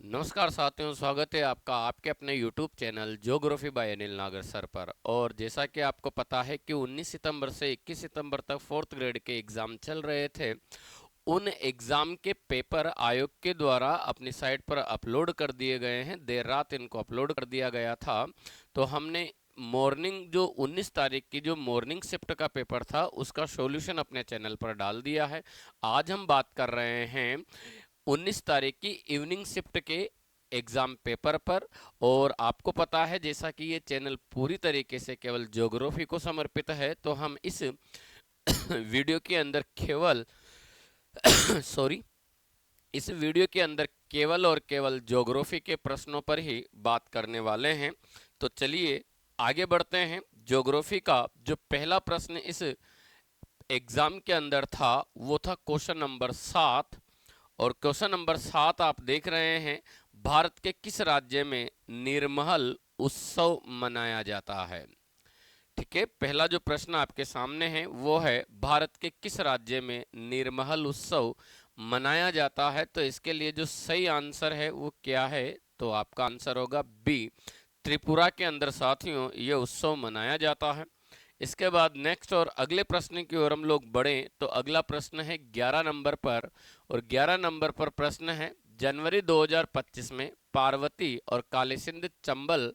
नमस्कार साथियों, स्वागत है आपका आपके अपने YouTube channel geography bye Anil नागर सर पर। और जैसा कि आपको पता है कि 19 सितंबर से 21 सितंबर तक फोर्थ ग्रेड के एग्ज़ाम चल रहे थे। उन एग्ज़ाम के पेपर आयोग के द्वारा अपनी साइट पर अपलोड कर दिए गए हैं। देर रात इनको अपलोड कर दिया गया था। तो हमने मॉर्निंग जो 19 तारीख की जो मॉर्निंग शिफ्ट का पेपर था उसका सॉल्यूशन अपने चैनल पर डाल दिया है। आज हम बात कर रहे हैं 19 तारीख की इवनिंग शिफ्ट के एग्जाम पेपर पर। और आपको पता है जैसा कि ये चैनल पूरी तरीके से केवल ज्योग्राफी को समर्पित है, तो हम इस वीडियो के अंदर केवल सॉरी इस वीडियो के अंदर केवल और केवल ज्योग्राफी के प्रश्नों पर ही बात करने वाले हैं। तो चलिए आगे बढ़ते हैं। ज्योग्राफी का जो पहला प्रश्न इस एग्जाम के अंदर था वो था क्वेश्चन नंबर 7। और क्वेश्चन नंबर 7 आप देख रहे हैं, भारत के किस राज्य में निर्महल उत्सव मनाया जाता है। ठीक है, पहला जो प्रश्न आपके सामने है वो है भारत के किस राज्य में निर्महल उत्सव मनाया जाता है। तो इसके लिए जो सही आंसर है वो क्या है, तो आपका आंसर होगा बी, त्रिपुरा के अंदर साथियों ये उत्सव मनाया जाता है। इसके बाद नेक्स्ट और अगले प्रश्न की ओर हम लोग बढ़ें तो अगला प्रश्न है 11 नंबर पर। और 11 नंबर पर प्रश्न है, जनवरी 2025 में पार्वती और कालीसिंध चंबल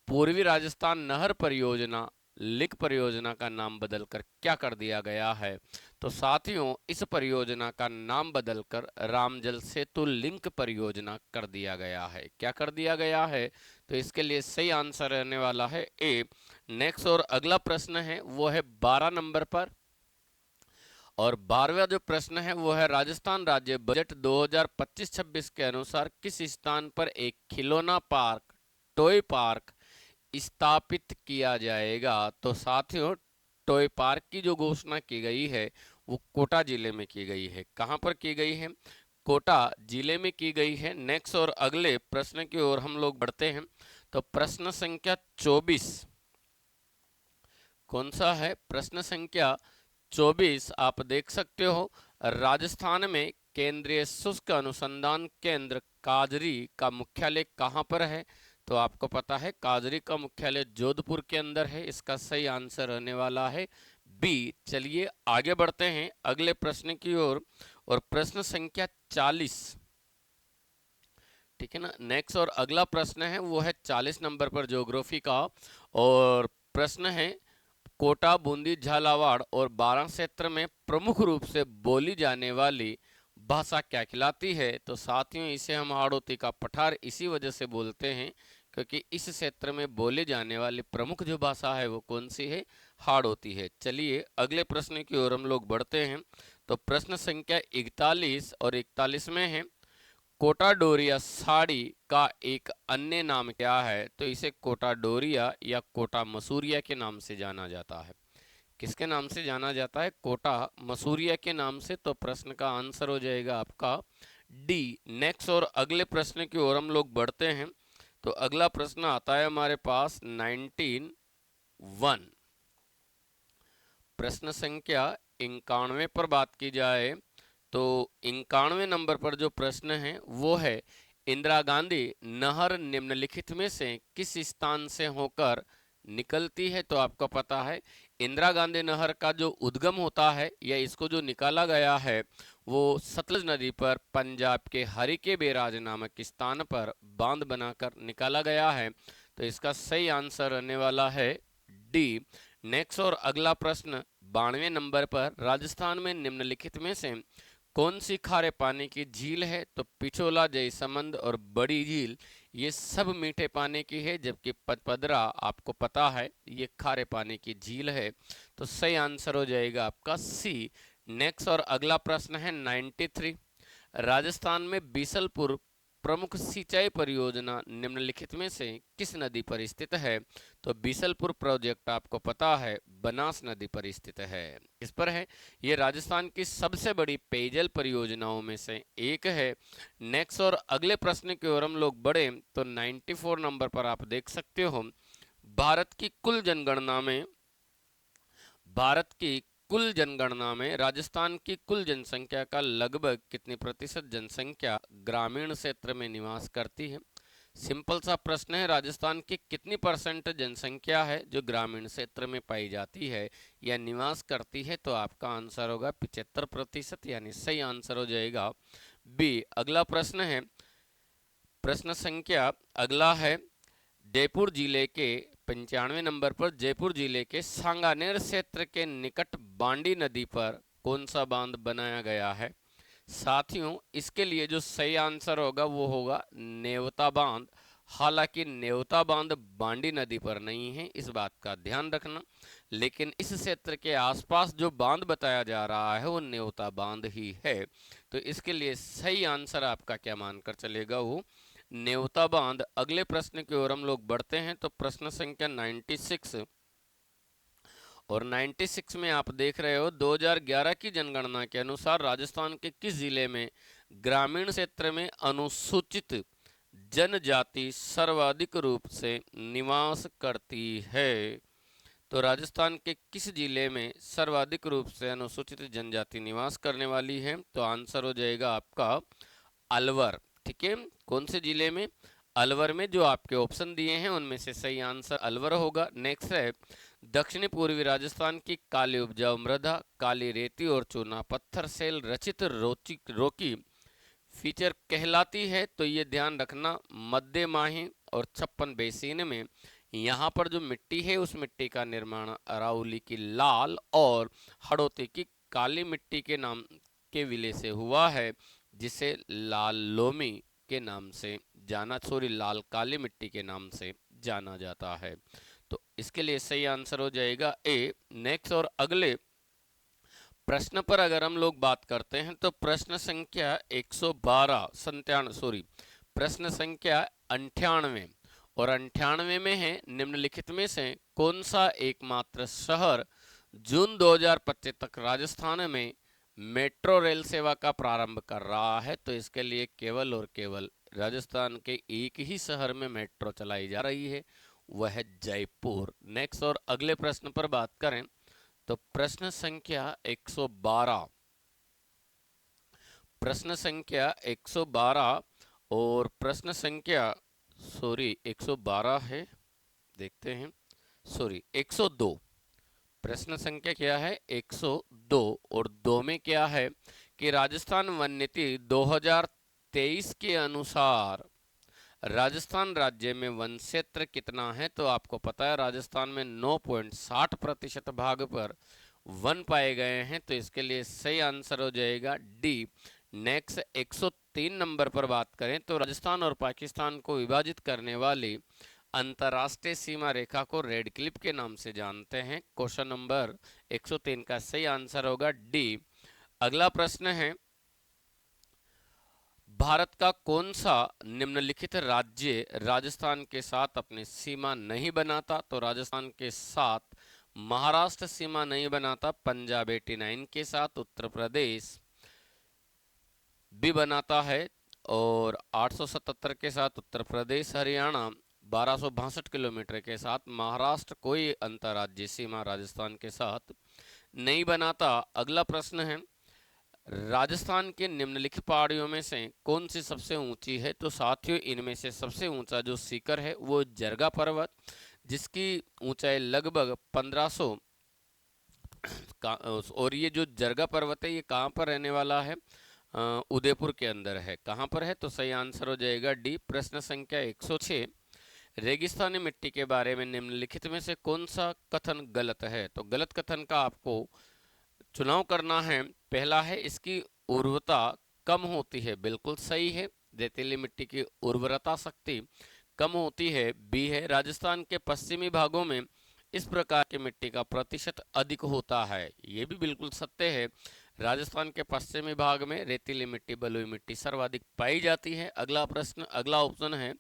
पूर्वी राजस्थान नहर परियोजना लिंक परियोजना का नाम बदलकर क्या कर दिया गया है। तो साथियों इस परियोजना का नाम बदलकर रामजल सेतु लिंक परियोजना कर दिया गया है। क्या कर दिया गया है, तो इसके लिए सही आंसर रहने वाला है ए। नेक्स्ट और अगला प्रश्न है वो है 12 नंबर पर। और 12वां जो प्रश्न है वो है, राजस्थान राज्य बजट 2025-26 के अनुसार किस स्थान पर एक खिलौना पार्क टॉय पार्क स्थापित किया जाएगा। तो साथियों टॉय पार्क की जो घोषणा की गई है वो कोटा जिले में की गई है। कहां पर की गई है, कोटा जिले में की गई है। नेक्स्ट और अगले प्रश्न की ओर हम लोग बढ़ते हैं। तो प्रश्न संख्या 24 कौन सा है, प्रश्न संख्या 24 आप देख सकते हो, राजस्थान में केंद्रीय शुष्क अनुसंधान केंद्र काजरी का मुख्यालय कहाँ पर है। तो आपको पता है काजरी का मुख्यालय जोधपुर के अंदर है। इसका सही आंसर रहने वाला है बी। चलिए आगे बढ़ते हैं अगले प्रश्न की ओर। और प्रश्न संख्या 40, ठीक है ना। नेक्स्ट और अगला प्रश्न है वो है 40 नंबर पर ज्योग्राफी का। और प्रश्न है, कोटा बूंदी झालावाड़ और बारां क्षेत्र में प्रमुख रूप से बोली जाने वाली भाषा क्या कहलाती है। तो साथियों इसे हम हाड़ौती का पठार इसी वजह से बोलते हैं क्योंकि इस क्षेत्र में बोले जाने वाली प्रमुख जो भाषा है वो कौन सी है, हाड़ौती है। चलिए अगले प्रश्न की ओर हम लोग बढ़ते हैं। तो प्रश्न संख्या 41 और 41 में है, कोटा डोरिया साड़ी का एक अन्य नाम क्या है। तो इसे कोटा डोरिया या कोटा मसूरिया के नाम से जाना जाता है। किसके नाम से जाना जाता है, कोटा मसूरिया के नाम से। तो प्रश्न का आंसर हो जाएगा आपका डी। नेक्स्ट और अगले प्रश्न की ओर हम लोग बढ़ते हैं। तो अगला प्रश्न आता है हमारे पास 19-1। प्रश्न संख्या 91 पर बात की जाए तो 91 नंबर पर जो प्रश्न है वो है, इंदिरा गांधी नहर निम्नलिखित में से किस स्थान से होकर निकलती है। तो आपको पता है इंदिरा गांधी नहर का जो उद्गम होता है या इसको जो निकाला गया है वो सतलुज नदी पर पंजाब के हरिके बैराज नामक स्थान पर बांध बनाकर निकाला गया है। तो इसका सही आंसर रहने वाला है डी। नेक्स्ट और अगला प्रश्न 92 नंबर पर, राजस्थान में निम्नलिखित में से कौन सी खारे पानी की झील है। तो पिछोला, जयसमंद और बड़ी झील ये सब मीठे पानी की है, जबकि पचपदरा आपको पता है ये खारे पानी की झील है। तो सही आंसर हो जाएगा आपका सी। नेक्स्ट और अगला प्रश्न है 93, राजस्थान में बीसलपुर प्रमुख सिंचाई परियोजना निम्नलिखित में से किस नदी पर स्थित है। तो बीसलपुर प्रोजेक्ट आपको पता है बनास नदी पर स्थित है। इस पर है, ये राजस्थान की सबसे बड़ी पेयजल परियोजनाओं में से एक है। नेक्स्ट और अगले प्रश्न की ओर हम लोग बढ़े तो 94 नंबर पर आप देख सकते हो, भारत की कुल जनगणना में भारत की कुल जनगणना में राजस्थान की कुल जनसंख्या का लगभग कितनी प्रतिशत जनसंख्या ग्रामीण क्षेत्र में निवास करती है? सिंपल सा प्रश्न है, राजस्थान की कितनी परसेंट जनसंख्या है जो ग्रामीण क्षेत्र में पाई जाती है या निवास करती है? तो आपका आंसर होगा 75%, यानी सही आंसर हो जाएगा बी। अगला प्रश्न है, प्रश्न संख्या अगला है, जयपुर जिले के 95 नंबर पर जयपुर जिले के सांगानेर क्षेत्र के निकट बांडी नदी पर कौन सा बांध बनाया गया है? साथियों, इसके लिए जो सही आंसर होगा वो होगा नेवता बांध। हालांकि नेवता बांध बांडी नदी पर नहीं है, इस बात का ध्यान रखना, लेकिन इस क्षेत्र के आसपास जो बांध बताया जा रहा है वो नेवता बांध ही है। तो इसके लिए सही आंसर आपका क्या मानकर चलेगा? वो नेवता बांध। अगले प्रश्न की ओर हम लोग बढ़ते हैं। तो प्रश्न संख्या 96, और 96 में आप देख रहे हो 2011 की जनगणना के अनुसार राजस्थान के किस जिले में ग्रामीण क्षेत्र में अनुसूचित जनजाति सर्वाधिक रूप से निवास करती है? तो राजस्थान के किस जिले में सर्वाधिक रूप से अनुसूचित जनजाति निवास करने वाली है? तो आंसर हो जाएगा आपका अलवर। ठीक है, कौन से जिले में? अलवर में। जो आपके ऑप्शन दिए हैं उनमें से सही आंसर अलवर होगा। नेक्स्ट है, दक्षिणी पूर्वी राजस्थान की काली उपजाऊ मृदा, काली रेती और चूना पत्थर से रचित रोकी फीचर कहलाती है? तो ये ध्यान रखना, मध्य माही और 56 बेसिन में यहाँ पर जो मिट्टी है उस मिट्टी का निर्माण अरावली की लाल और हड़ौती की काली मिट्टी के नाम के विलय से हुआ है, जिसे लाल लोमी के नाम से लाल काली मिट्टी के नाम से जाना जाता है। तो इसके लिए सही आंसर हो जाएगा ए। नेक्स्ट और अगले प्रश्न पर अगर हम लोग बात करते हैं तो प्रश्न संख्या 192 प्रश्न संख्या 98, और 98 में है, निम्नलिखित में से कौन सा एकमात्र शहर जून 2025 तक राजस्थान में मेट्रो रेल सेवा का प्रारंभ कर रहा है? तो इसके लिए केवल और केवल राजस्थान के एक ही शहर में मेट्रो चलाई जा रही है, वह है जयपुर। नेक्स्ट और अगले प्रश्न पर बात करें तो प्रश्न संख्या 112, प्रश्न संख्या 112 और प्रश्न संख्या 112 है, देखते हैं, 102। प्रश्न संख्या क्या है? 102, और 2 में क्या है कि राजस्थान वन नीति 2023 के अनुसार राजस्थान राज्य में वन क्षेत्र कितना है? तो आपको पता है राजस्थान में 9.60% भाग पर वन पाए गए हैं, तो इसके लिए सही आंसर हो जाएगा डी। नेक्स्ट 103 नंबर पर बात करें तो राजस्थान और पाकिस्तान को विभाजित करने वाली अंतरराष्ट्रीय सीमा रेखा को रेड क्लिफ के नाम से जानते हैं। क्वेश्चन नंबर 103 का सही आंसर होगा डी। अगला प्रश्न है, भारत का कौन सा निम्नलिखित राज्य राजस्थान के साथ अपनी सीमा नहीं बनाता? तो राजस्थान के साथ महाराष्ट्र सीमा नहीं बनाता, पंजाब 89 के साथ उत्तर प्रदेश भी बनाता है, और 877 के साथ उत्तर प्रदेश, हरियाणा 1262 किलोमीटर के साथ। महाराष्ट्र कोई अंतर्राज्यीय सीमा राजस्थान के साथ नहीं बनाता। अगला प्रश्न है, राजस्थान के निम्नलिखित पहाड़ियों में से कौन सी सबसे ऊंची है? तो साथियों, इनमें से सबसे ऊंचा जो शिखर है वो जरगा पर्वत, जिसकी ऊंचाई लगभग 1500 और ये जो जरगा पर्वत है ये कहाँ पर रहने वाला है? उदयपुर के अंदर है। कहाँ पर है? तो सही आंसर हो जाएगा डी। प्रश्न संख्या 106, रेगिस्तानी मिट्टी के बारे में निम्नलिखित में से कौन सा कथन गलत है? तो गलत कथन का आपको चुनाव करना है। पहला है, इसकी उर्वरता कम होती है, बिल्कुल सही है, रेतीली मिट्टी की उर्वरता शक्ति कम होती है। बी है, राजस्थान के पश्चिमी भागों में इस प्रकार की मिट्टी का प्रतिशत अधिक होता है, ये भी बिल्कुल सत्य है, राजस्थान के पश्चिमी भाग में रेतीली मिट्टी, बलुई मिट्टी सर्वाधिक पाई जाती है। अगला प्रश्न, अगला ऑप्शन है,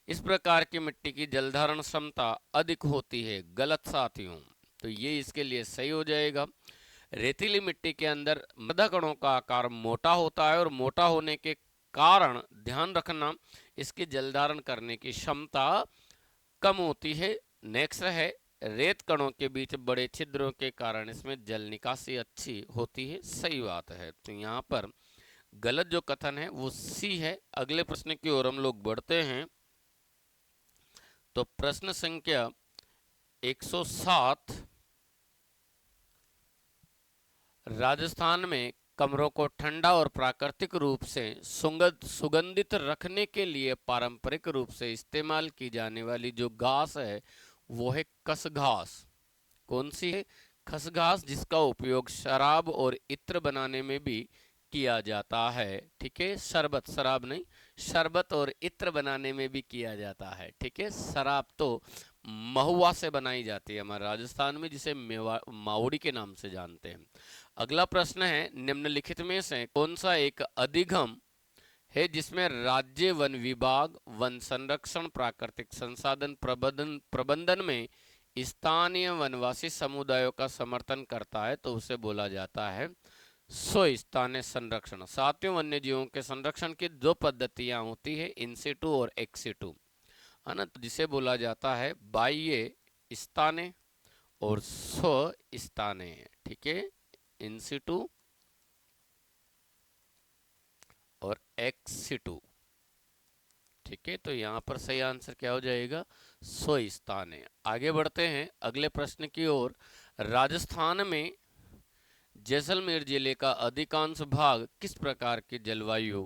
इस प्रकार की मिट्टी की जलधारण क्षमता अधिक होती है, गलत साथियों, तो ये इसके लिए सही हो जाएगा। रेतीली मिट्टी के अंदर मृदा कणों का आकार मोटा होता है, और मोटा होने के कारण ध्यान रखना इसकी जलधारण करने की क्षमता कम होती है। नेक्स्ट है, रेत कणों के बीच बड़े छिद्रों के कारण इसमें जल निकासी अच्छी होती है। सही बात है। तो यहाँ पर गलत जो कथन है वो सी है। अगले प्रश्न की ओर हम लोग बढ़ते हैं। तो प्रश्न संख्या 107, राजस्थान में कमरों को ठंडा और प्राकृतिक रूप से सुगंधित रखने के लिए पारंपरिक रूप से इस्तेमाल की जाने वाली जो घास है वो है खसघास। कौन सी है? खसघास, जिसका उपयोग शराब और इत्र बनाने में भी किया जाता है। ठीक है, शरबत, शराब नहीं, शरबत और इत्र बनाने में भी किया जाता है। ठीक है, शराब तो महुआ से बनाई जाती है हमारे राजस्थान में, जिसे मावड़ी के नाम से जानते हैं। अगला प्रश्न है, निम्नलिखित में से कौन सा एक अधिगम है जिसमें राज्य वन विभाग वन संरक्षण प्राकृतिक संसाधन प्रबंधन में स्थानीय वनवासी समुदायों का समर्थन करता है? तो उसे बोला जाता है स्व स्थानीय संरक्षण। साथियों, वन्य जीवों के संरक्षण की दो पद्धतियां होती है, इन सिटू और एक्स सिटू, है ना। तो जिसे बोला जाता है बाह्य स्थानीय और स्व स्थानीय। ठीक है, इन सिटू और एक्स सिटू। ठीक है, तो यहाँ पर सही आंसर क्या हो जाएगा? स्व स्थानीय। आगे बढ़ते हैं अगले प्रश्न की ओर। राजस्थान में जैसलमेर जिले का अधिकांश भाग किस प्रकार की जलवायु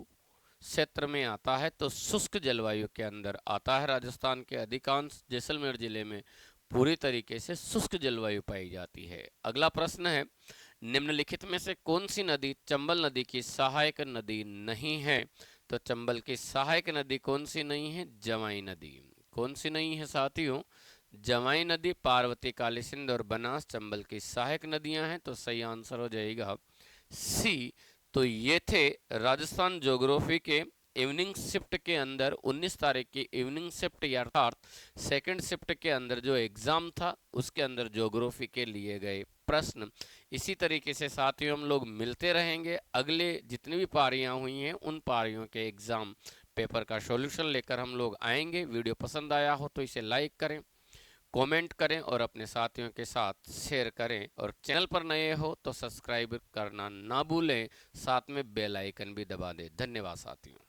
क्षेत्र में आता है? तो शुष्क जलवायु के अंदर आता है। राजस्थान के अधिकांश जैसलमेर जिले में पूरी तरीके से शुष्क जलवायु पाई जाती है। अगला प्रश्न है, निम्नलिखित में से कौन सी नदी चंबल नदी की सहायक नदी नहीं है? तो चंबल की सहायक नदी कौन सी नहीं है? जवाई नदी। कौन सी नहीं है साथियों? जवाई नदी। पार्वती, काली सिंध और बनास चंबल की सहायक नदियां हैं। तो सही आंसर हो जाएगा सी। तो ये थे राजस्थान ज्योग्राफी के इवनिंग शिफ्ट के अंदर 19 तारीख की इवनिंग शिफ्ट अर्थात सेकंड शिफ्ट के अंदर जो एग्जाम था उसके अंदर ज्योग्राफी के लिए गए प्रश्न। इसी तरीके से साथियों हम लोग मिलते रहेंगे। अगले जितनी भी पारियां हुई हैं उन पारियों के एग्जाम पेपर का सॉल्यूशन लेकर हम लोग आएंगे। वीडियो पसंद आया हो तो इसे लाइक करें, कमेंट करें और अपने साथियों के साथ शेयर करें। और चैनल पर नए हो तो सब्सक्राइब करना ना भूलें, साथ में बेल आइकन भी दबा दें। धन्यवाद साथियों।